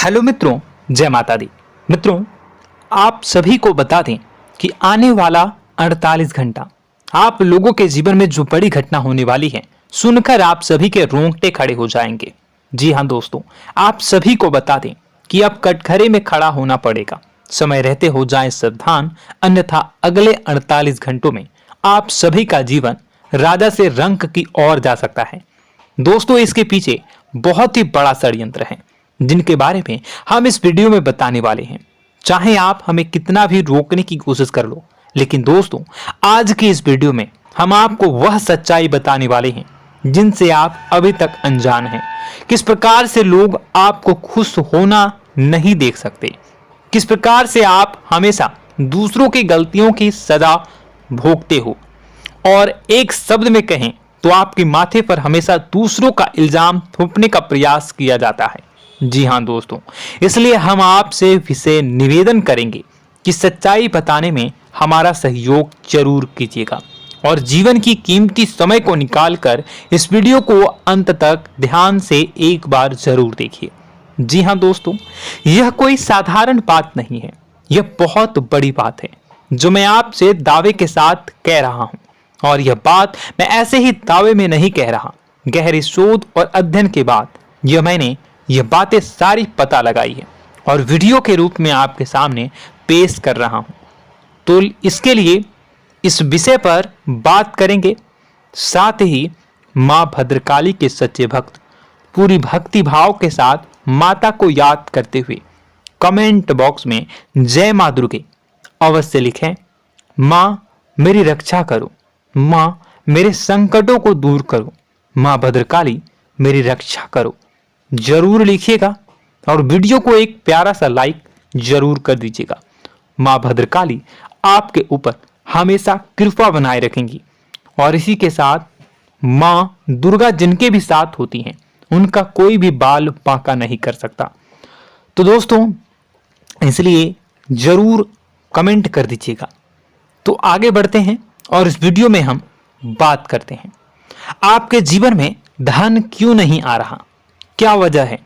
Hello मित्रों, जय माता दी। मित्रों, आप सभी को बता दें कि आने वाला 48 घंटा आप लोगों के जीवन में जो बड़ी घटना होने वाली है, सुनकर आप सभी के रोंगटे खड़े हो जाएंगे। जी हाँ दोस्तों, आप सभी को बता दें कि अब कटघरे में खड़ा होना पड़ेगा। समय रहते हो जाए सावधान, अन्यथा अगले 48 घंटों में आप सभी का जीवन राजा से रंक की ओर जा सकता है। दोस्तों, इसके पीछे बहुत ही बड़ा षड्यंत्र है जिनके बारे में हम इस वीडियो में बताने वाले हैं। चाहे आप हमें कितना भी रोकने की कोशिश कर लो, लेकिन दोस्तों आज की इस वीडियो में हम आपको वह सच्चाई बताने वाले हैं जिनसे आप अभी तक अनजान हैं। किस प्रकार से लोग आपको खुश होना नहीं देख सकते, किस प्रकार से आप हमेशा दूसरों की गलतियों की सजा भोगते हो, और एक शब्द में कहें तो आपके माथे पर हमेशा दूसरों का इल्जाम थोपने का प्रयास किया जाता है। जी हाँ दोस्तों, इसलिए हम आपसे विशेष निवेदन करेंगे कि सच्चाई बताने में हमारा सहयोग जरूर कीजिएगा और जीवन की कीमती समय को निकालकर इस वीडियो को अंत तक ध्यान से एक बार जरूर देखिए। जी हाँ दोस्तों, यह कोई साधारण बात नहीं है, यह बहुत बड़ी बात है जो मैं आपसे दावे के साथ कह रहा हूं। और यह बात मैं ऐसे ही दावे में नहीं कह रहा, गहरी शोध और अध्ययन के बाद मैंने यह बातें सारी पता लगाई है और वीडियो के रूप में आपके सामने पेश कर रहा हूं। तो इसके लिए इस विषय पर बात करेंगे। साथ ही मां भद्रकाली के सच्चे भक्त पूरी भक्ति भाव के साथ माता को याद करते हुए कमेंट बॉक्स में जय मां दुर्गे अवश्य लिखें। मां मेरी रक्षा करो, मां मेरे संकटों को दूर करो, मां भद्रकाली मेरी रक्षा करो, जरूर लिखिएगा और वीडियो को एक प्यारा सा लाइक जरूर कर दीजिएगा। मां भद्रकाली आपके ऊपर हमेशा कृपा बनाए रखेंगी और इसी के साथ मां दुर्गा जिनके भी साथ होती हैं उनका कोई भी बाल बांका नहीं कर सकता। तो दोस्तों, इसलिए जरूर कमेंट कर दीजिएगा। तो आगे बढ़ते हैं और इस वीडियो में हम बात करते हैं, आपके जीवन में धन क्यों नहीं आ रहा, क्या वजह है।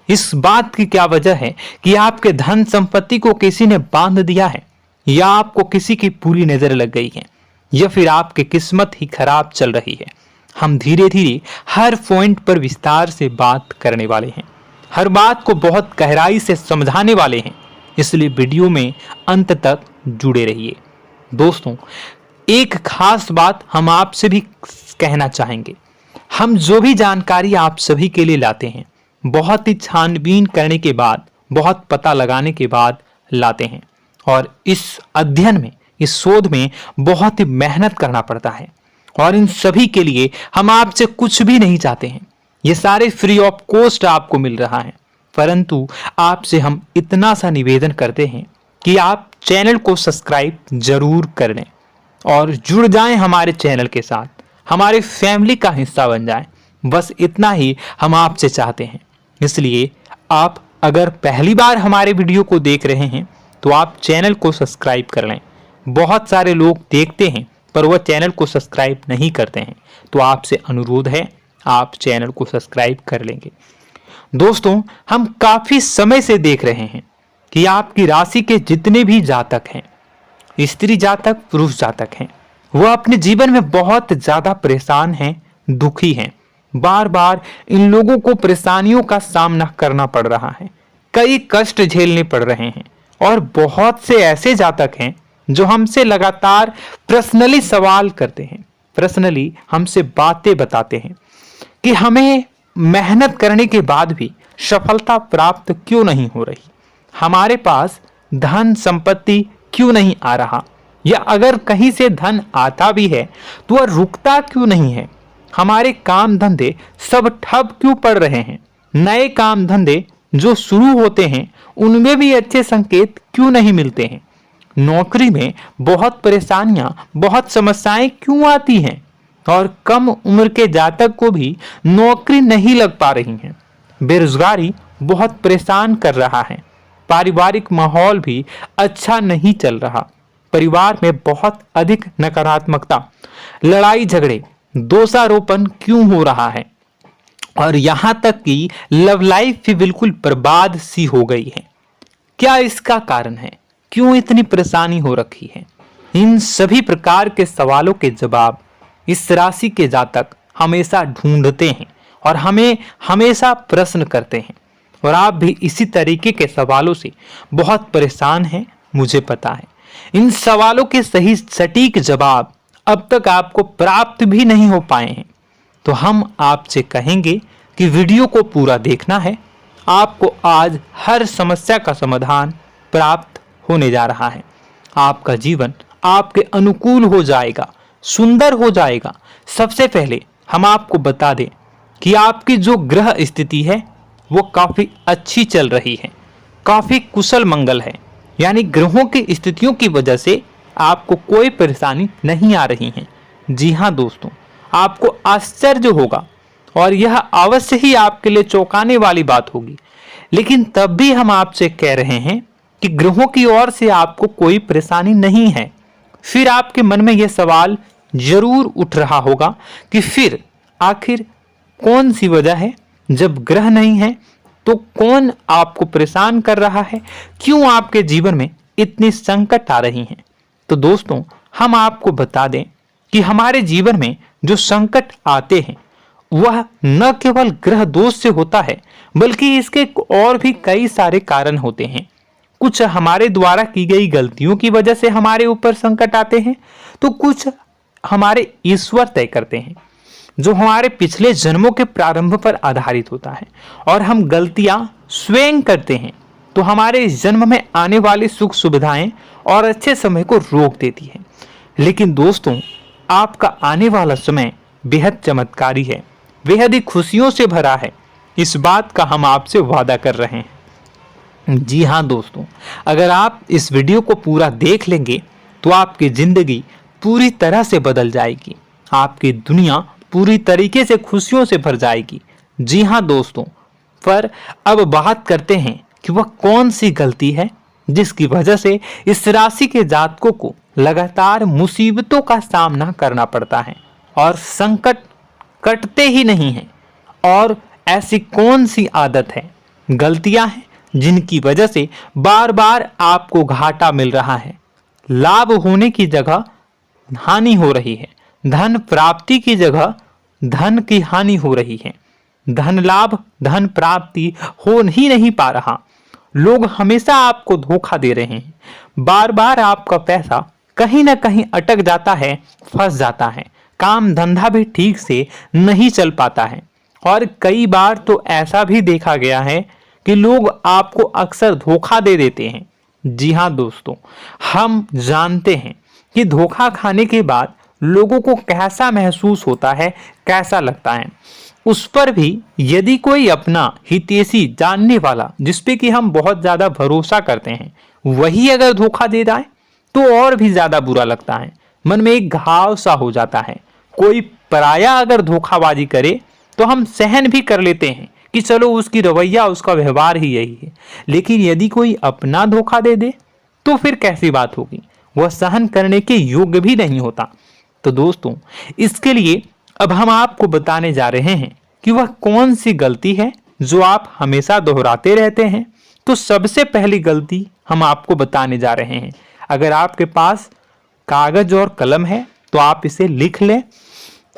इस बात की क्या वजह है कि आपके धन संपत्ति को किसी ने बांध दिया है, या आपको किसी की पूरी नजर लग गई है, या फिर आपकी किस्मत ही खराब चल रही है। हम धीरे धीरे हर पॉइंट पर विस्तार से बात करने वाले हैं, हर बात को बहुत गहराई से समझाने वाले हैं, इसलिए वीडियो में अंत तक जुड़े रहिए। दोस्तों, एक खास बात हम आपसे भी कहना चाहेंगे, हम जो भी जानकारी आप सभी के लिए लाते हैं बहुत ही छानबीन करने के बाद, बहुत पता लगाने के बाद लाते हैं, और इस अध्ययन में, इस शोध में बहुत ही मेहनत करना पड़ता है। और इन सभी के लिए हम आपसे कुछ भी नहीं चाहते हैं, ये सारे फ्री ऑफ कॉस्ट आपको मिल रहा है, परंतु आपसे हम इतना सा निवेदन करते हैं कि आप चैनल को सब्सक्राइब जरूर कर लें और जुड़ जाएं हमारे चैनल के साथ, हमारे फैमिली का हिस्सा बन जाएं। बस इतना ही हम आपसे चाहते हैं। इसलिए आप अगर पहली बार हमारे वीडियो को देख रहे हैं तो आप चैनल को सब्सक्राइब कर लें। बहुत सारे लोग देखते हैं पर वह चैनल को सब्सक्राइब नहीं करते हैं, तो आपसे अनुरोध है आप चैनल को सब्सक्राइब कर लेंगे। दोस्तों, हम काफी समय से देख रहे हैं कि आपकी राशि के जितने भी जातक हैं, स्त्री जातक, पुरुष जातक हैं, वह अपने जीवन में बहुत ज्यादा परेशान हैं, दुखी हैं। बार बार इन लोगों को परेशानियों का सामना करना पड़ रहा है, कई कष्ट झेलने पड़ रहे हैं, और बहुत से ऐसे जातक हैं जो हमसे लगातार पर्सनली सवाल करते हैं, पर्सनली हमसे बातें बताते हैं कि हमें मेहनत करने के बाद भी सफलता प्राप्त क्यों नहीं हो रही, हमारे पास धन संपत्ति क्यों नहीं आ रहा, या अगर कहीं से धन आता भी है तो वह रुकता क्यों नहीं है, हमारे काम धंधे सब ठप क्यों पड़ रहे हैं, नए काम धंधे जो शुरू होते हैं उनमें भी अच्छे संकेत क्यों नहीं मिलते हैं, नौकरी में बहुत परेशानियां, बहुत समस्याएं क्यों आती हैं, और कम उम्र के जातक को भी नौकरी नहीं लग पा रही है, बेरोजगारी बहुत परेशान कर रहा है, पारिवारिक माहौल भी अच्छा नहीं चल रहा, परिवार में बहुत अधिक नकारात्मकता, लड़ाई झगड़े, दोषारोपण क्यों हो रहा है, और यहां तक कि लव लाइफ भी बिल्कुल बर्बाद सी हो गई है। क्या इसका कारण है? क्यों इतनी परेशानी हो रखी है? इन सभी प्रकार के सवालों के जवाब इस राशि के जातक हमेशा ढूंढते हैं और हमें हमेशा प्रश्न करते हैं। और आप भी इसी तरीके के सवालों से बहुत परेशान हैं, मुझे पता है। इन सवालों के सही सटीक जवाब अब तक आपको प्राप्त भी नहीं हो पाए हैं। तो हम आपसे कहेंगे कि वीडियो को पूरा देखना है। आपको आज हर समस्या का समाधान प्राप्त होने जा रहा है। आपका जीवन आपके अनुकूल हो जाएगा, सुंदर हो जाएगा। सबसे पहले हम आपको बता दें कि आपकी जो ग्रह स्थिति है वो काफी अच्छी चल रही है, काफी कुशल मंगल है। यानी ग्रहों की स्थितियों की वजह से आपको कोई परेशानी नहीं आ रही है। जी हाँ दोस्तों, आपको आश्चर्य होगा और यह अवश्य ही आपके लिए चौंकाने वाली बात होगी। लेकिन तब भी हम आपसे कह रहे हैं कि ग्रहों की ओर से आपको कोई परेशानी नहीं है। फिर आपके मन में यह सवाल जरूर उठ रहा होगा कि फिर आखिर कौन सी वजह है? जब ग्रह नहीं है तो कौन आपको परेशान कर रहा है? क्यों आपके जीवन में इतनी संकट आ रही हैं? तो दोस्तों, हम आपको बता दें कि हमारे जीवन में जो संकट आते हैं वह न केवल ग्रह दोष से होता है, बल्कि इसके और भी कई सारे कारण होते हैं। कुछ हमारे द्वारा की गई गलतियों की वजह से हमारे ऊपर संकट आते हैं, तो कुछ हमारे ईश्वर तय करते हैं, जो हमारे पिछले जन्मों के प्रारंभ पर आधारित होता है। और हम गलतियां स्वयं करते हैं तो हमारे इस जन्म में आने वाली सुख सुविधाएं और अच्छे समय को रोक देती है। लेकिन दोस्तों, आपका आने वाला समय बेहद चमत्कारी है, बेहद ही खुशियों से भरा है। इस बात का हम आपसे वादा कर रहे हैं। जी हाँ दोस्तों, अगर आप इस वीडियो को पूरा देख लेंगे तो आपकी जिंदगी पूरी तरह से बदल जाएगी, आपकी दुनिया पूरी तरीके से खुशियों से भर जाएगी। जी हाँ दोस्तों, पर अब बात करते हैं कि वह कौन सी गलती है जिसकी वजह से इस राशि के जातकों को लगातार मुसीबतों का सामना करना पड़ता है और संकट कटते ही नहीं हैं। और ऐसी कौन सी आदत है, गलतियां हैं जिनकी वजह से बार बार आपको घाटा मिल रहा है, लाभ होने की जगह हानि हो रही है, धन प्राप्ति की जगह धन की हानि हो रही है, धन लाभ धन प्राप्ति हो ही नहीं पा रहा, लोग हमेशा आपको धोखा दे रहे हैं, बार बार आपका पैसा कहीं ना कहीं अटक जाता है, फंस जाता है, काम धंधा भी ठीक से नहीं चल पाता है। और कई बार तो ऐसा भी देखा गया है कि लोग आपको अक्सर धोखा दे देते हैं। जी हाँ दोस्तों, हम जानते हैं कि धोखा खाने के बाद लोगों को कैसा महसूस होता है, कैसा लगता है। उस पर भी यदि कोई अपना हितैषी जानने वाला, जिसपे कि हम बहुत ज्यादा भरोसा करते हैं, वही अगर धोखा दे जाए तो और भी ज्यादा बुरा लगता है, मन में एक घाव सा हो जाता है। कोई पराया अगर धोखाबाजी करे तो हम सहन भी कर लेते हैं कि चलो उसकी रवैया, उसका व्यवहार ही यही है। लेकिन यदि कोई अपना धोखा दे दे तो फिर कैसी बात होगी, वह सहन करने के योग्य भी नहीं होता। तो दोस्तों, इसके लिए अब हम आपको बताने जा रहे हैं कि वह कौन सी गलती है जो आप हमेशा दोहराते रहते हैं। तो सबसे पहली गलती हम आपको बताने जा रहे हैं। अगर आपके पास कागज और कलम है तो आप इसे लिख लें,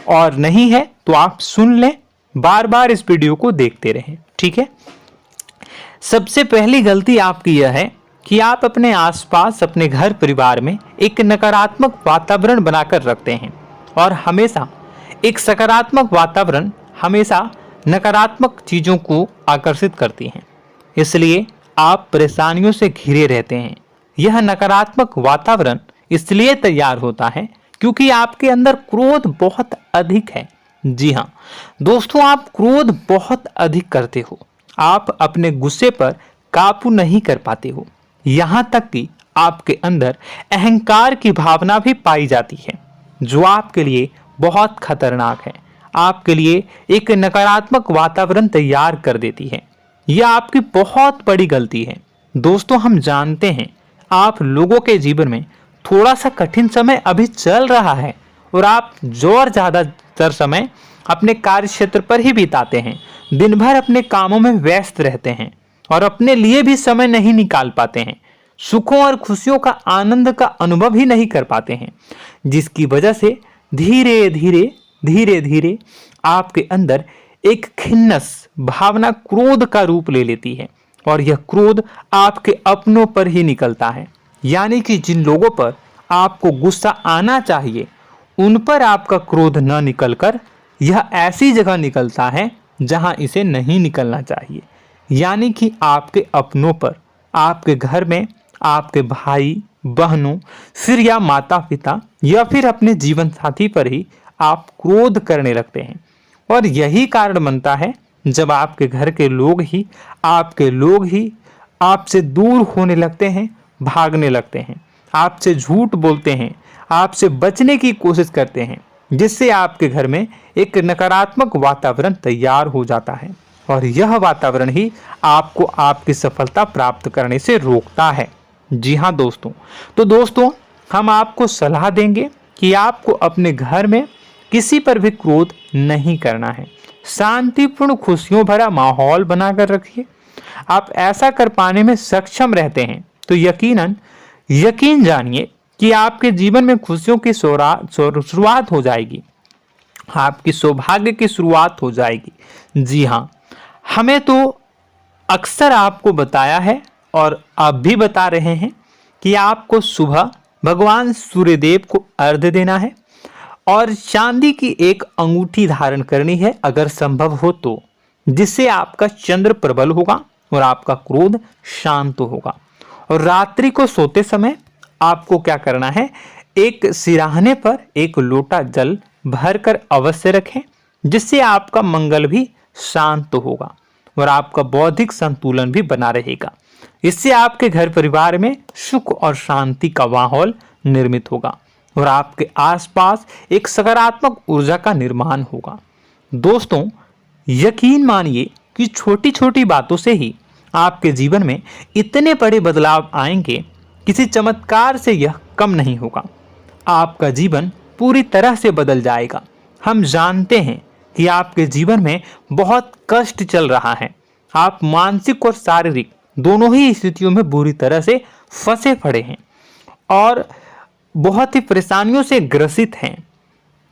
और नहीं है तो आप सुन लें, बार बार इस वीडियो को देखते रहें, ठीक है। सबसे पहली गलती आपकी यह है कि आप अपने आसपास, अपने घर परिवार में एक नकारात्मक वातावरण बनाकर रखते हैं। और हमेशा एक सकारात्मक वातावरण हमेशा नकारात्मक चीजों को आकर्षित करती हैं, इसलिए आप परेशानियों से घिरे रहते हैं। यह नकारात्मक वातावरण इसलिए तैयार होता है क्योंकि आपके अंदर क्रोध बहुत अधिक है। जी हाँ दोस्तों, आप क्रोध बहुत अधिक करते हो, आप अपने गुस्से पर काबू नहीं कर पाते हो, यहाँ तक कि आपके अंदर अहंकार की भावना भी पाई जाती है, जो आपके लिए बहुत खतरनाक है, आपके लिए एक नकारात्मक वातावरण तैयार कर देती है। यह आपकी बहुत बड़ी गलती है। दोस्तों, हम जानते हैं आप लोगों के जीवन में थोड़ा सा कठिन समय अभी चल रहा है और आप और ज्यादातर समय अपने कार्य क्षेत्र पर ही बिताते हैं, दिन भर अपने कामों में व्यस्त रहते हैं और अपने लिए भी समय नहीं निकाल पाते हैं, सुखों और खुशियों का आनंद का अनुभव ही नहीं कर पाते हैं, जिसकी वजह से धीरे धीरे धीरे धीरे आपके अंदर एक खिन्नस भावना क्रोध का रूप ले लेती है और यह क्रोध आपके अपनों पर ही निकलता है। यानी कि जिन लोगों पर आपको गुस्सा आना चाहिए उन पर आपका क्रोध न निकलकर यह ऐसी जगह निकलता है जहां इसे नहीं निकलना चाहिए। यानी कि आपके अपनों पर, आपके घर में आपके भाई बहनों, फिर या माता पिता या फिर अपने जीवन साथी पर ही आप क्रोध करने लगते हैं। और यही कारण बनता है जब आपके घर के लोग ही आपसे दूर होने लगते हैं, भागने लगते हैं, आपसे झूठ बोलते हैं, आपसे बचने की कोशिश करते हैं, जिससे आपके घर में एक नकारात्मक वातावरण तैयार हो जाता है और यह वातावरण ही आपको आपकी सफलता प्राप्त करने से रोकता है। जी हाँ दोस्तों, तो दोस्तों हम आपको सलाह देंगे कि आपको अपने घर में किसी पर भी क्रोध नहीं करना है। शांतिपूर्ण खुशियों भरा माहौल बनाकर रखिए। आप ऐसा कर पाने में सक्षम रहते हैं तो यकीन जानिए कि आपके जीवन में खुशियों की शुरुआत हो जाएगी, आपकी सौभाग्य की शुरुआत हो जाएगी। जी हाँ, हमें तो अक्सर आपको बताया है और आप भी बता रहे हैं कि आपको सुबह भगवान सूर्यदेव को अर्घ्य देना है और चांदी की एक अंगूठी धारण करनी है अगर संभव हो तो, जिससे आपका चंद्र प्रबल होगा और आपका क्रोध शांत होगा। और रात्रि को सोते समय आपको क्या करना है, एक सिराहने पर एक लोटा जल भरकर अवश्य रखें, जिससे आपका मंगल भी शांत होगा और आपका बौद्धिक संतुलन भी बना रहेगा। इससे आपके घर परिवार में सुख और शांति का माहौल निर्मित होगा और आपके आसपास एक सकारात्मक ऊर्जा का निर्माण होगा। दोस्तों यकीन मानिए कि छोटी छोटी बातों से ही आपके जीवन में इतने बड़े बदलाव आएंगे, किसी चमत्कार से यह कम नहीं होगा। आपका जीवन पूरी तरह से बदल जाएगा। हम जानते हैं कि आपके जीवन में बहुत कष्ट चल रहा है, आप मानसिक और शारीरिक दोनों ही स्थितियों में बुरी तरह से फंसे पड़े हैं और बहुत ही परेशानियों से ग्रसित हैं।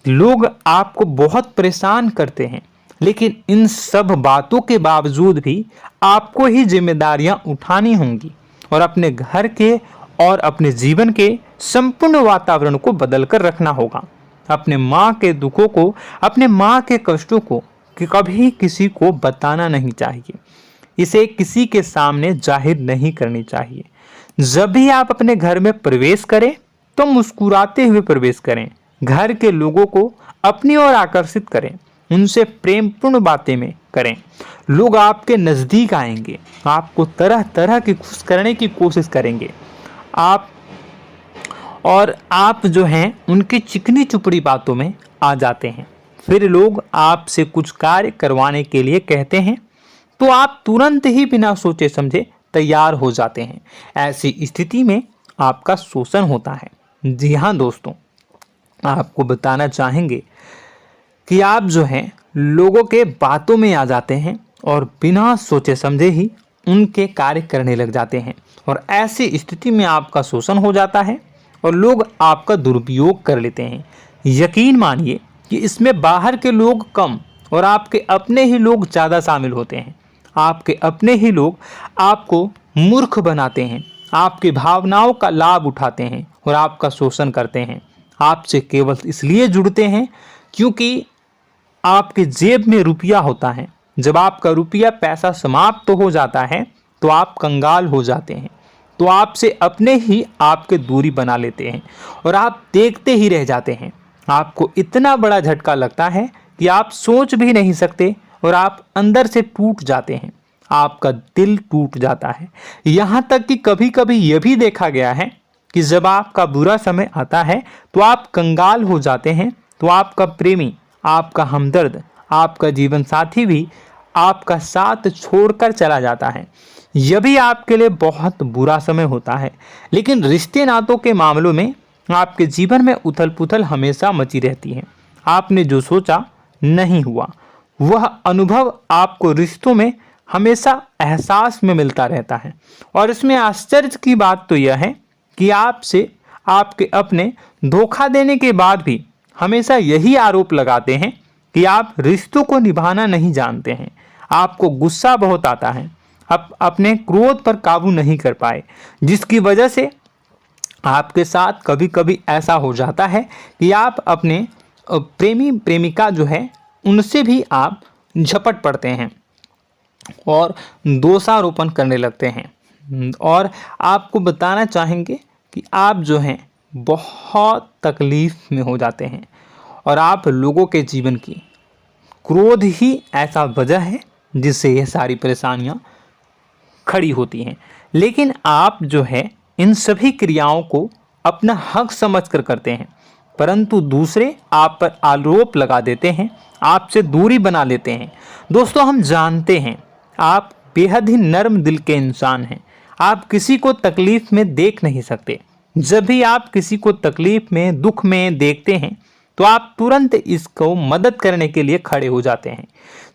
लोग आपको बहुत परेशान करते हैं, लेकिन इन सब बातों के बावजूद भी आपको ही जिम्मेदारियां उठानी होंगी और अपने घर के और अपने जीवन के संपूर्ण वातावरण को बदलकर रखना होगा। अपने माँ के दुखों को, अपने माँ के कष्टों को कभी किसी को बताना नहीं चाहिए, इसे किसी के सामने जाहिर नहीं करनी चाहिए। जब भी आप अपने घर में प्रवेश करें तो मुस्कुराते हुए प्रवेश करें, घर के लोगों को अपनी ओर आकर्षित करें, उनसे प्रेमपूर्ण बातें में करें। लोग आपके नज़दीक आएंगे, आपको तरह तरह की खुश करने की कोशिश करेंगे। आप जो हैं उनकी चिकनी चुपड़ी बातों में आ जाते हैं। फिर लोग आपसे कुछ कार्य करवाने के लिए कहते हैं तो आप तुरंत ही बिना सोचे समझे तैयार हो जाते हैं। ऐसी स्थिति में आपका शोषण होता है। जी हाँ दोस्तों, आपको बताना चाहेंगे कि आप जो हैं लोगों के बातों में आ जाते हैं और बिना सोचे समझे ही उनके कार्य करने लग जाते हैं और ऐसी स्थिति में आपका शोषण हो जाता है और लोग आपका दुरुपयोग कर लेते हैं। यकीन मानिए कि इसमें बाहर के लोग कम और आपके अपने ही लोग ज़्यादा शामिल होते हैं। आपके अपने ही लोग आपको मूर्ख बनाते हैं, आपकी भावनाओं का लाभ उठाते हैं और आपका शोषण करते हैं। आपसे केवल इसलिए जुड़ते हैं क्योंकि आपके जेब में रुपया होता है। जब आपका रुपया पैसा समाप्त हो जाता है तो आप कंगाल हो जाते हैं, तो आपसे अपने ही आपके दूरी बना लेते हैं और आप देखते ही रह जाते हैं। आपको इतना बड़ा झटका लगता है कि आप सोच भी नहीं सकते और आप अंदर से टूट जाते हैं, आपका दिल टूट जाता है। यहाँ तक कि कभी कभी यह भी देखा गया है कि जब आपका बुरा समय आता है तो आप कंगाल हो जाते हैं, तो आपका प्रेमी, आपका हमदर्द, आपका जीवन साथी भी आपका साथ छोड़कर चला जाता है। यह भी आपके लिए बहुत बुरा समय होता है। लेकिन रिश्ते नातों के मामलों में आपके जीवन में उथल पुथल हमेशा मची रहती है। आपने जो सोचा नहीं हुआ। वह अनुभव आपको रिश्तों में हमेशा एहसास में मिलता रहता है। और इसमें आश्चर्य की बात तो यह है कि आपसे आपके अपने धोखा देने के बाद भी हमेशा यही आरोप लगाते हैं कि आप रिश्तों को निभाना नहीं जानते हैं। आपको गुस्सा बहुत आता है, आप अपने क्रोध पर काबू नहीं कर पाए, जिसकी वजह से आपके साथ कभी कभी ऐसा हो जाता है कि आप अपने प्रेमी प्रेमिका जो है उनसे भी आप झपट पड़ते हैं और दोषारोपण करने लगते हैं। और आपको बताना चाहेंगे कि आप जो हैं बहुत तकलीफ में हो जाते हैं और आप लोगों के जीवन की क्रोध ही ऐसा वजह है जिससे यह सारी परेशानियां खड़ी होती हैं। लेकिन आप जो है इन सभी क्रियाओं को अपना हक समझकर करते हैं, परंतु दूसरे आप पर आरोप लगा देते हैं, आपसे दूरी बना लेते हैं। दोस्तों, हम जानते हैं आप बेहद ही नर्म दिल के इंसान हैं। आप किसी को तकलीफ में देख नहीं सकते। जब भी आप किसी को तकलीफ में, दुख में देखते हैं तो आप तुरंत इसको मदद करने के लिए खड़े हो जाते हैं,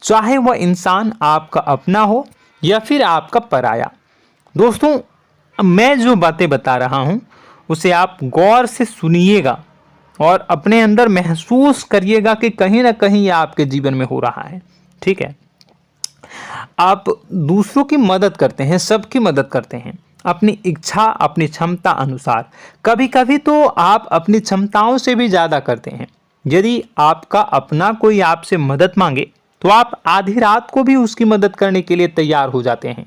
चाहे वह इंसान आपका अपना हो या फिर आपका पराया। दोस्तों, मैं जो बातें बता रहा हूं उसे आप गौर से सुनिएगा और अपने अंदर महसूस करिएगा कि कहीं ना कहीं यह आपके जीवन में हो रहा है। ठीक है, आप दूसरों की मदद करते हैं, सबकी मदद करते हैं अपनी इच्छा, अपनी क्षमता अनुसार। कभी कभी तो आप अपनी क्षमताओं से भी ज़्यादा करते हैं। यदि आपका अपना कोई आपसे मदद मांगे तो आप आधी रात को भी उसकी मदद करने के लिए तैयार हो जाते हैं।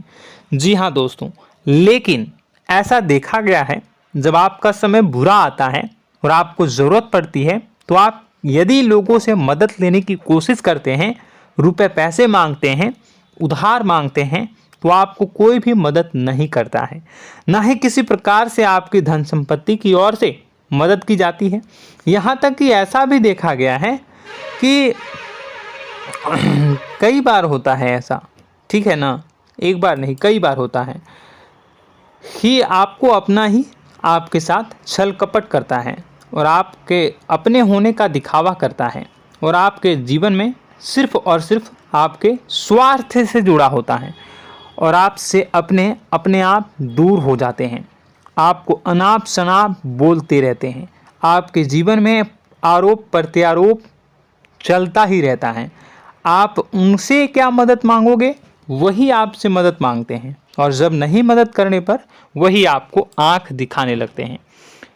जी हाँ दोस्तों, लेकिन ऐसा देखा गया है जब आपका समय बुरा आता है और आपको ज़रूरत पड़ती है तो आप यदि लोगों से मदद लेने की कोशिश करते हैं, रुपए पैसे मांगते हैं, उधार मांगते हैं, तो आपको कोई भी मदद नहीं करता है। ना ही किसी प्रकार से आपकी धन संपत्ति की ओर से मदद की जाती है। यहाँ तक कि ऐसा भी देखा गया है कि कई बार होता है ऐसा, ठीक है ना, एक बार नहीं कई बार होता है कि आपको अपना ही आपके साथ छल कपट करता है और आपके अपने होने का दिखावा करता है और आपके जीवन में सिर्फ और सिर्फ आपके स्वार्थ से जुड़ा होता है और आपसे अपने आप दूर हो जाते हैं। आपको अनाप शनाप बोलते रहते हैं। आपके जीवन में आरोप प्रत्यारोप चलता ही रहता है। आप उनसे क्या मदद मांगोगे, वही आपसे मदद मांगते हैं और जब नहीं मदद करने पर वही आपको आंख दिखाने लगते हैं।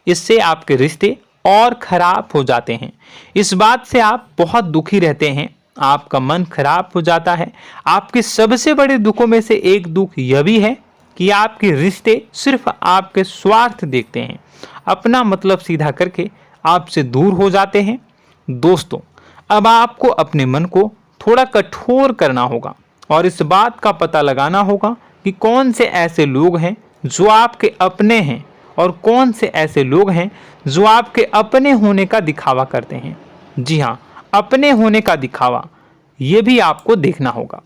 इससे आपके रिश्ते और खराब हो जाते हैं। इस बात से आप बहुत दुखी रहते हैं, आपका मन खराब हो जाता है। आपके सबसे बड़े दुखों में से एक दुख यह भी है कि आपके रिश्ते सिर्फ आपके स्वार्थ देखते हैं, अपना मतलब सीधा करके आपसे दूर हो जाते हैं। दोस्तों, अब आपको अपने मन को थोड़ा कठोर करना होगा और इस बात का पता लगाना होगा कि कौन से ऐसे लोग हैं जो आपके अपने हैं और कौन से ऐसे लोग हैं जो आपके अपने होने का दिखावा करते हैं। जी हाँ, अपने होने का दिखावा, ये भी आपको देखना होगा।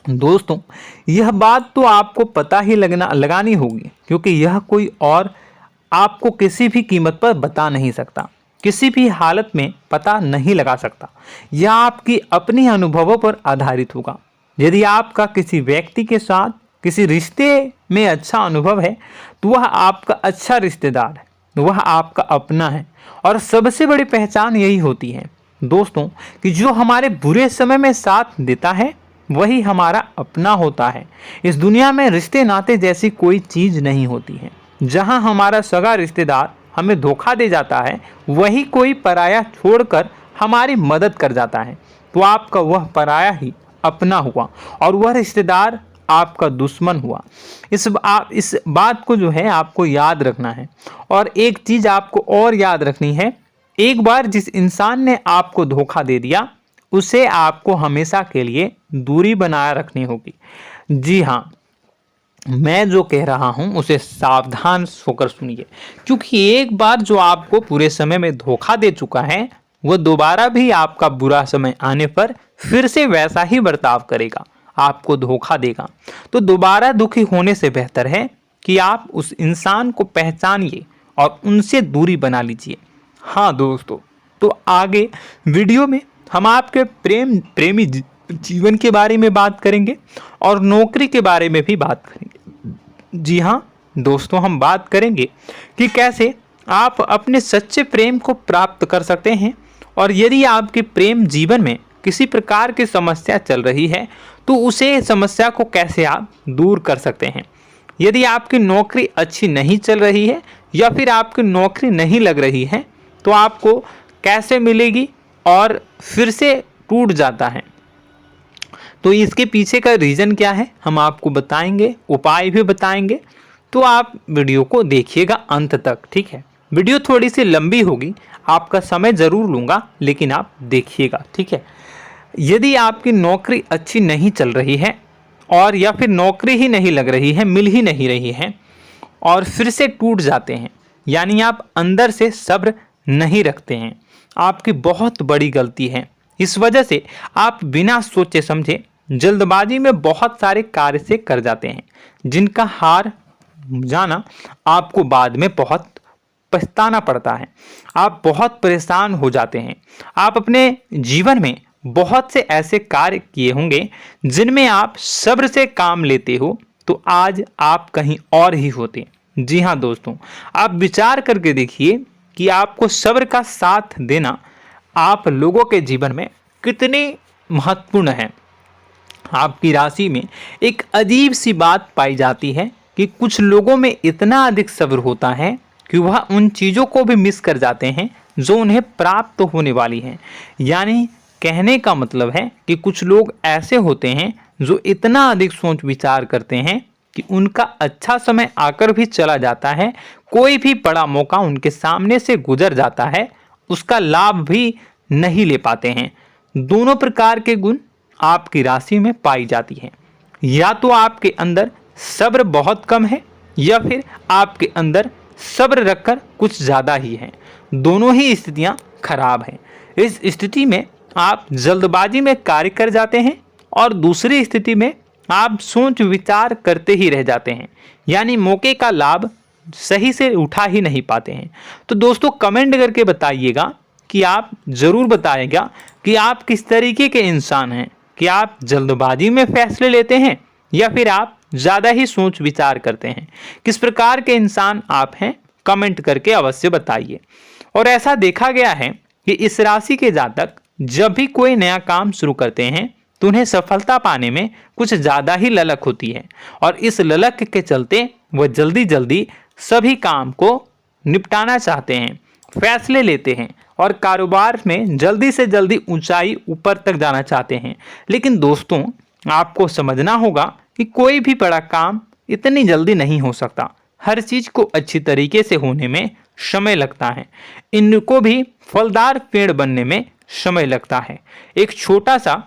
दोस्तों, यह बात तो आपको पता ही लगानी होगी, क्योंकि यह कोई और आपको किसी भी कीमत पर बता नहीं सकता, किसी भी हालत में पता नहीं लगा सकता। यह आपकी अपनी अनुभवों पर आधारित होगा। यदि आपका किसी व्यक्ति के साथ किसी रिश्ते में अच्छा अनुभव है तो वह आपका अच्छा रिश्तेदार है, वह आपका अपना है। और सबसे बड़ी पहचान यही होती है दोस्तों कि जो हमारे बुरे समय में साथ देता है वही हमारा अपना होता है। इस दुनिया में रिश्ते नाते जैसी कोई चीज़ नहीं होती है। जहां हमारा सगा रिश्तेदार हमें धोखा दे जाता है, वही कोई पराया छोड़कर हमारी मदद कर जाता है, तो आपका वह पराया ही अपना हुआ और वह रिश्तेदार आपका दुश्मन हुआ। इस बात को जो है आपको याद रखना है। और एक चीज़ आपको और याद रखनी है, एक बार जिस इंसान ने आपको धोखा दे दिया उसे आपको हमेशा के लिए दूरी बनाए रखनी होगी। जी हाँ, मैं जो कह रहा हूं उसे सावधान होकर सुनिए, क्योंकि एक बार जो आपको पूरे समय में धोखा दे चुका है वह दोबारा भी आपका बुरा समय आने पर फिर से वैसा ही बर्ताव करेगा, आपको धोखा देगा। तो दोबारा दुखी होने से बेहतर है कि आप उस इंसान को पहचानिए और उनसे दूरी बना लीजिए। हाँ दोस्तों, तो आगे वीडियो में हम आपके प्रेमी जीवन के बारे में बात करेंगे और नौकरी के बारे में भी बात करेंगे। जी हाँ दोस्तों, हम बात करेंगे कि कैसे आप अपने सच्चे प्रेम को प्राप्त कर सकते हैं, और यदि आपके प्रेम जीवन में किसी प्रकार की समस्या चल रही है तो उसे समस्या को कैसे आप दूर कर सकते हैं। यदि आपकी नौकरी अच्छी नहीं चल रही है या फिर आपकी नौकरी नहीं लग रही है तो आपको कैसे मिलेगी और फिर से टूट जाता है, तो इसके पीछे का रीज़न क्या है हम आपको बताएंगे, उपाय भी बताएंगे। तो आप वीडियो को देखिएगा अंत तक, ठीक है। वीडियो थोड़ी सी लंबी होगी, आपका समय ज़रूर लूँगा, लेकिन आप देखिएगा, ठीक है। यदि आपकी नौकरी अच्छी नहीं चल रही है और या फिर नौकरी ही नहीं लग रही है, मिल ही नहीं रही है और फिर से टूट जाते हैं, यानी आप अंदर से सब्र नहीं रखते हैं, आपकी बहुत बड़ी गलती है। इस वजह से आप बिना सोचे समझे जल्दबाजी में बहुत सारे कार्य से कर जाते हैं, जिनका हार जाना आपको बाद में बहुत पछताना पड़ता है। आप बहुत परेशान हो जाते हैं। आप अपने जीवन में बहुत से ऐसे कार्य किए होंगे जिनमें आप सब्र से काम लेते हो, तो आज आप कहीं और ही होते। जी हाँ दोस्तों, आप विचार करके देखिए कि आपको सब्र का साथ देना आप लोगों के जीवन में कितने महत्वपूर्ण है। आपकी राशि में एक अजीब सी बात पाई जाती है कि कुछ लोगों में इतना अधिक सब्र होता है कि वह उन चीज़ों को भी मिस कर जाते हैं जो उन्हें प्राप्त होने वाली हैं। यानी कहने का मतलब है कि कुछ लोग ऐसे होते हैं जो इतना अधिक सोच विचार करते हैं कि उनका अच्छा समय आकर भी चला जाता है, कोई भी बड़ा मौका उनके सामने से गुजर जाता है, उसका लाभ भी नहीं ले पाते हैं। दोनों प्रकार के गुण आपकी राशि में पाई जाती हैं। या तो आपके अंदर सब्र बहुत कम है या फिर आपके अंदर सब्र रखकर कुछ ज़्यादा ही है। दोनों ही स्थितियाँ खराब हैं। इस स्थिति में आप जल्दबाजी में कार्य कर जाते हैं और दूसरी स्थिति में आप सोच विचार करते ही रह जाते हैं, यानी मौके का लाभ सही से उठा ही नहीं पाते हैं। तो दोस्तों कमेंट करके बताइएगा कि आप ज़रूर बताइएगा कि आप किस तरीके के इंसान हैं, कि आप जल्दबाजी में फैसले लेते हैं या फिर आप ज़्यादा ही सोच विचार करते हैं। किस प्रकार के इंसान आप हैं, कमेंट करके अवश्य बताइए। और ऐसा देखा गया है कि इस राशि के जातक जब भी कोई नया काम शुरू करते हैं तो उन्हें सफलता पाने में कुछ ज़्यादा ही ललक होती है, और इस ललक के चलते वह जल्दी जल्दी सभी काम को निपटाना चाहते हैं, फैसले लेते हैं और कारोबार में जल्दी से जल्दी ऊंचाई ऊपर तक जाना चाहते हैं। लेकिन दोस्तों आपको समझना होगा कि कोई भी बड़ा काम इतनी जल्दी नहीं हो सकता। हर चीज़ को अच्छी तरीके से होने में समय लगता है। इनको भी फलदार पेड़ बनने में समय लगता है। एक छोटा सा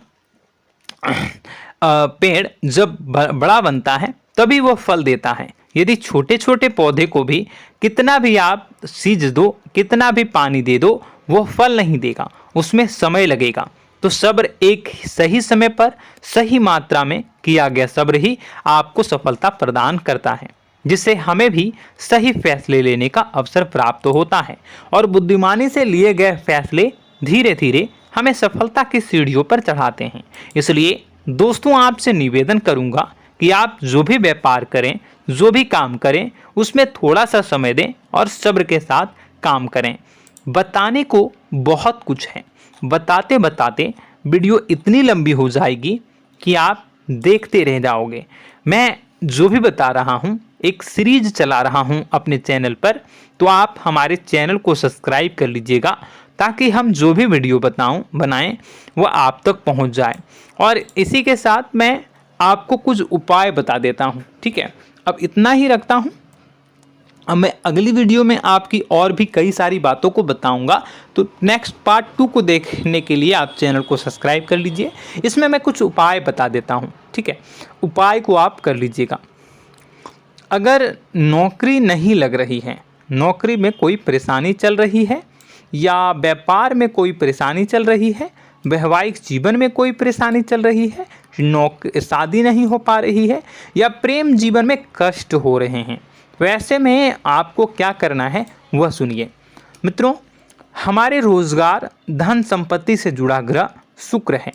पेड़ जब बड़ा बनता है तभी वो फल देता है। यदि छोटे छोटे पौधे को भी कितना भी आप सींच दो, कितना भी पानी दे दो, वो फल नहीं देगा, उसमें समय लगेगा। तो सब्र एक सही समय पर सही मात्रा में किया गया सब्र ही आपको सफलता प्रदान करता है, जिससे हमें भी सही फैसले लेने का अवसर प्राप्त होता है और बुद्धिमानी से लिए गए फैसले धीरे धीरे हमें सफलता की सीढ़ियों पर चढ़ाते हैं। इसलिए दोस्तों आपसे निवेदन करूंगा कि आप जो भी व्यापार करें, जो भी काम करें, उसमें थोड़ा सा समय दें और सब्र के साथ काम करें। बताने को बहुत कुछ है, बताते बताते वीडियो इतनी लंबी हो जाएगी कि आप देखते रह जाओगे। मैं जो भी बता रहा हूँ एक सीरीज चला रहा हूँ अपने चैनल पर, तो आप हमारे चैनल को सब्सक्राइब कर लीजिएगा ताकि हम जो भी वीडियो बनाएं वो आप तक पहुँच जाए। और इसी के साथ मैं आपको कुछ उपाय बता देता हूँ, ठीक है। अब इतना ही रखता हूँ। अब मैं अगली वीडियो में आपकी और भी कई सारी बातों को बताऊंगा, तो नेक्स्ट पार्ट 2 को देखने के लिए आप चैनल को सब्सक्राइब कर लीजिए। इसमें मैं कुछ उपाय बता देता हूं, ठीक है। उपाय को आप कर लीजिएगा। अगर नौकरी नहीं लग रही है, नौकरी में कोई परेशानी चल रही है, या व्यापार में कोई परेशानी चल रही है, वैवाहिक जीवन में कोई परेशानी चल रही है, शादी नहीं हो पा रही है, या प्रेम जीवन में कष्ट हो रहे हैं, वैसे में आपको क्या करना है वह सुनिए। मित्रों, हमारे रोजगार धन संपत्ति से जुड़ा ग्रह शुक्र है,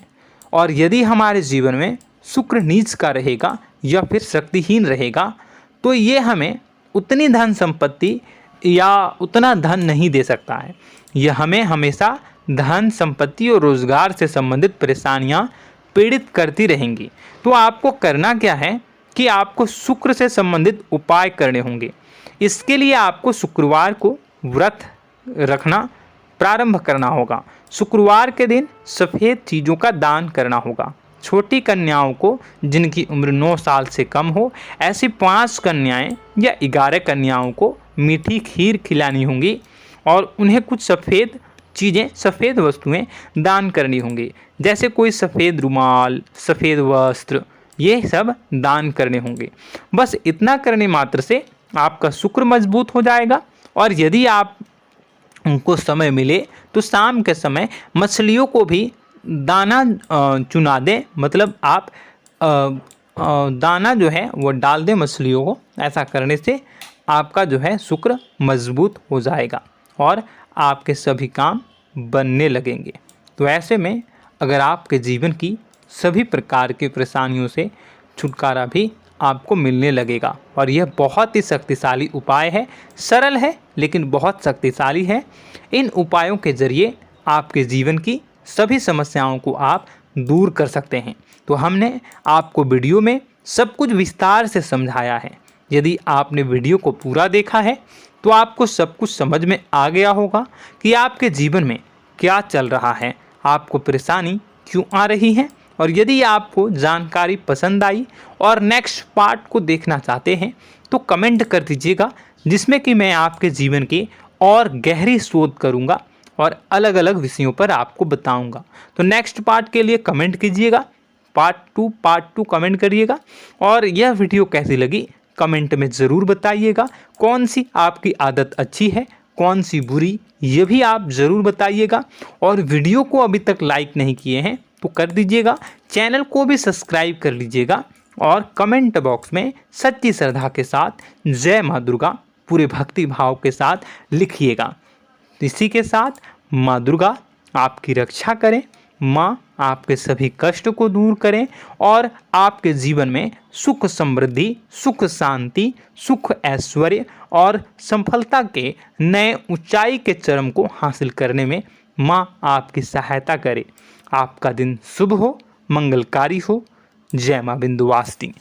और यदि हमारे जीवन में शुक्र नीच का रहेगा या फिर शक्तिहीन रहेगा तो ये हमें उतनी धन संपत्ति या उतना धन नहीं दे सकता है। यह हमें हमेशा धन संपत्ति और रोजगार से संबंधित परेशानियां पीड़ित करती रहेंगी। तो आपको करना क्या है कि आपको शुक्र से संबंधित उपाय करने होंगे। इसके लिए आपको शुक्रवार को व्रत रखना प्रारंभ करना होगा। शुक्रवार के दिन सफ़ेद चीज़ों का दान करना होगा। छोटी कन्याओं को जिनकी उम्र 9 साल से कम हो, ऐसी 5 कन्याएं या 11 कन्याओं को मीठी खीर खिलानी होंगी और उन्हें कुछ सफ़ेद चीज़ें, सफ़ेद वस्तुएं दान करनी होंगी, जैसे कोई सफ़ेद रुमाल, सफ़ेद वस्त्र, ये सब दान करने होंगे। बस इतना करने मात्र से आपका शुक्र मजबूत हो जाएगा। और यदि आप उनको समय मिले तो शाम के समय मछलियों को भी दाना चुना दें, मतलब आप दाना जो है वो डाल दें मछलियों को। ऐसा करने से आपका जो है शुक्र मजबूत हो जाएगा और आपके सभी काम बनने लगेंगे। तो ऐसे में अगर आपके जीवन की सभी प्रकार की परेशानियों से छुटकारा भी आपको मिलने लगेगा। और यह बहुत ही शक्तिशाली उपाय है, सरल है लेकिन बहुत शक्तिशाली है। इन उपायों के ज़रिए आपके जीवन की सभी समस्याओं को आप दूर कर सकते हैं। तो हमने आपको वीडियो में सब कुछ विस्तार से समझाया है। यदि आपने वीडियो को पूरा देखा है तो आपको सब कुछ समझ में आ गया होगा कि आपके जीवन में क्या चल रहा है, आपको परेशानी क्यों आ रही है। और यदि आपको जानकारी पसंद आई और नेक्स्ट पार्ट को देखना चाहते हैं तो कमेंट कर दीजिएगा, जिसमें कि मैं आपके जीवन की और गहरी शोध करूंगा और अलग अलग विषयों पर आपको बताऊंगा। तो नेक्स्ट पार्ट के लिए कमेंट कीजिएगा, पार्ट टू कमेंट करिएगा। और यह वीडियो कैसी लगी कमेंट में ज़रूर बताइएगा। कौन सी आपकी आदत अच्छी है, कौन सी बुरी, ये भी आप ज़रूर बताइएगा। और वीडियो को अभी तक लाइक नहीं किए हैं तो कर दीजिएगा, चैनल को भी सब्सक्राइब कर लीजिएगा और कमेंट बॉक्स में सच्ची श्रद्धा के साथ जय माँ दुर्गा पूरे भक्ति भाव के साथ लिखिएगा। इसी के साथ माँ दुर्गा आपकी रक्षा करें, माँ आपके सभी कष्ट को दूर करें और आपके जीवन में सुख समृद्धि, सुख शांति, सुख ऐश्वर्य और सफलता के नए ऊंचाई के चरम को हासिल करने में माँ आपकी सहायता करे। आपका दिन शुभ हो, मंगलकारी हो। जय माँ विंध्यवासिनी।